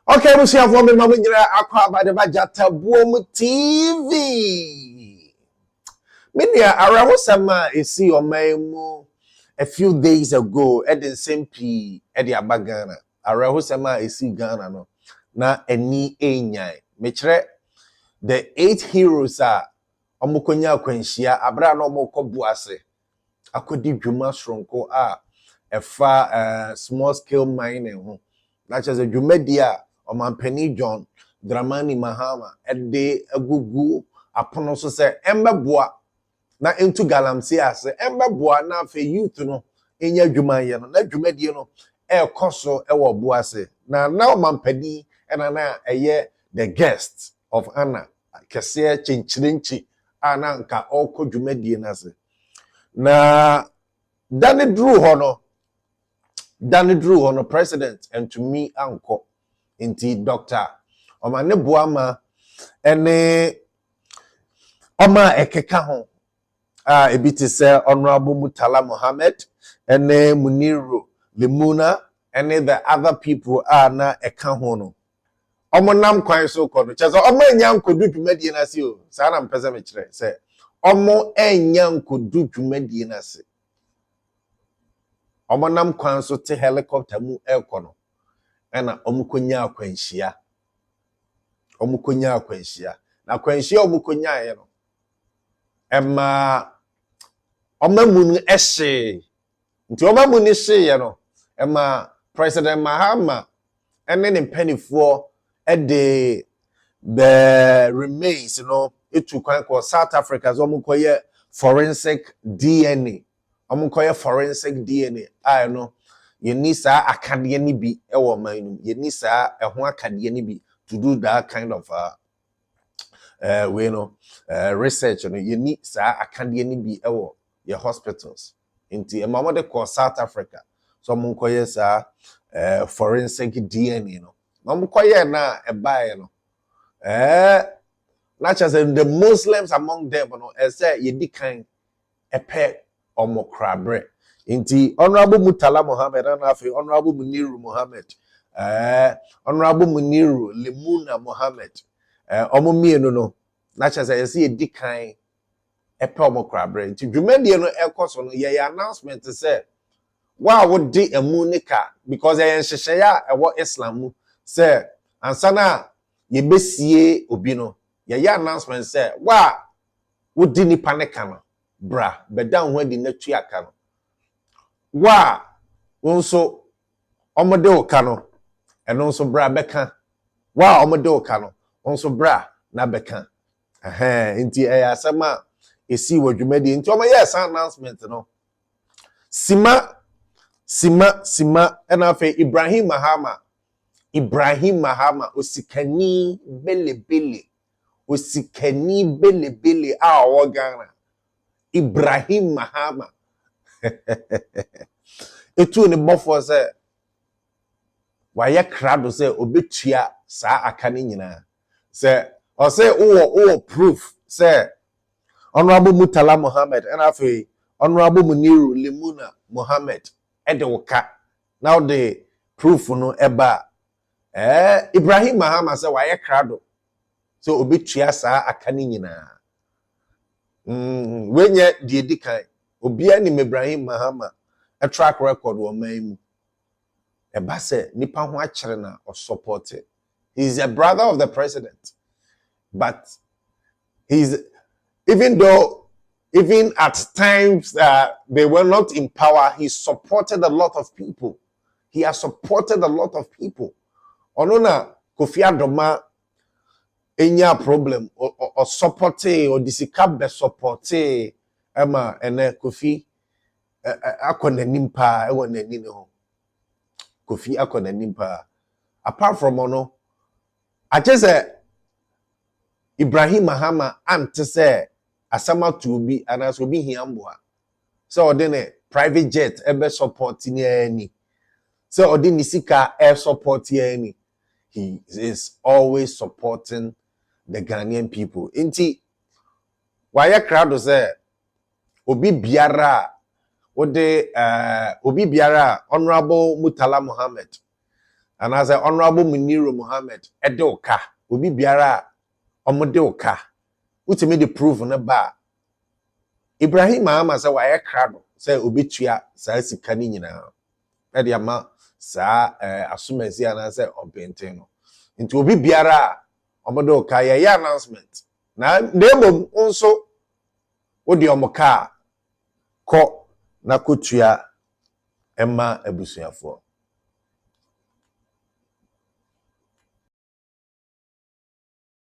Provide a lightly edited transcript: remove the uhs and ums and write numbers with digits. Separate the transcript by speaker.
Speaker 1: Okay, we see for me mama nyina akwa ba de ba jata buom TV. Media arawosama esi oman a few days ago at the same P at the Abagana. Arawosama esi Ghana no. Na eni enyai. Mechre the 8 heroes are omukonya kwenshia abra no mokobu ase. Akodi dwuma sronko efa small scale mining ho. Na cheze dwumadia Omampeni John Dramani Mahama ede agugu apono so se embeboa na into galamsey ase embeboa na afa youth no enya adwumaye no na adwumadie no ekoso ewo boase na Omampeni na eye the guest of Anna kese chinchirinchi ana nka oko dwumadie na ase na Danny Drew hono president and to me anko inti doctor omane boama ene oma ekeka ho ebiti se honorable Mutala Mohammed ene Muniru Limuna ene the other people na eka ho no omonam kwan so kono chezo omo enya nkodu dwumadie na se o sa na mpese me kire se omo enya nkodu dwumadie na se omonam kwan so te helicopter mu ekono ena omukonya akwanhia na akwanhia omukonya ye no ema omamun ehye nti omamun ehye ye no ema President Mahama ene ne mpanifo ede the remains etu kwan ko South Africa zo omukoye forensic DNA I know yeni saa akade ni bi ewo man nu yeni saa eho akade ni bi to do that kind of research no yeni saa akade ni bi ewo your hospitals inti emamo de ko South Africa so mo nkoye saa forensic DNA no mo koye na ebae no not just the Muslims among them no say yedi kan epe omokrabre inti honorable Mutala Mohammed and afi honorable Muniru Mohammed honorable Muniru Limuna Mohammed omo mienu no na cha say ese edikan epe omokrabre inti dwumandie no ekoso no ye announcement say wa wo de emunika because ye nhyehyeye a ewo Islam mu say ansana ye besie obi no ye announcement say wa wo di nipa ne kan bra bedan ho di natu aka no wa wonso omode oka no eno nso bra beka wa omode oka no wonso bra na beka nti asema esi wadwumadi nti omaye san announcement no sima ena fe Ibrahim Mahama osikani belebele a owo Ghana Ibrahim Mahama etu ne bofo se waye krado se obetua saa akane nyina se o se o proof se honorable Mutala Mohammed and afi honorable Muniru Limuna Mohammed ede woka now the proof no eba Ibrahim Mahama se waye krado se obetua saa akane nyina wenye die dikan obia ni Ibrahim Mahama a track record wo man e ba se nipa ho a kire na o support it. He's a brother of the president, but he's even at times they were not in power, he supported a lot of people. He has supported a lot of people. Onona Kofi Adoma enya problem or supporte or disika be supporte ema ene Kofi akona nimpa ewo nani ne ho Kofi akona nimpa apart from ono I just say Ibrahim Mahama ante say asama to be anas obi hiamboa so odene private jet ebe support ni ani so odene sika air support ani he is always supporting the Ghanaian people inti why crowd say obi biara honorable Mutala Mohammed And as a honorable Muniro Muhammad, Edoka, Ubi Biara, Omodeoka, Utimi the proof on a bar. Ibrahim Mahama say why crado, say Ubitua, say Sikani now. Ediama, sa Asumesi and I say Obenteno. Into Ubi Biara, Omodeoka, ya announcement. Now, Demo also, what the Omoka, ko na kutua Emma Ebusuafo.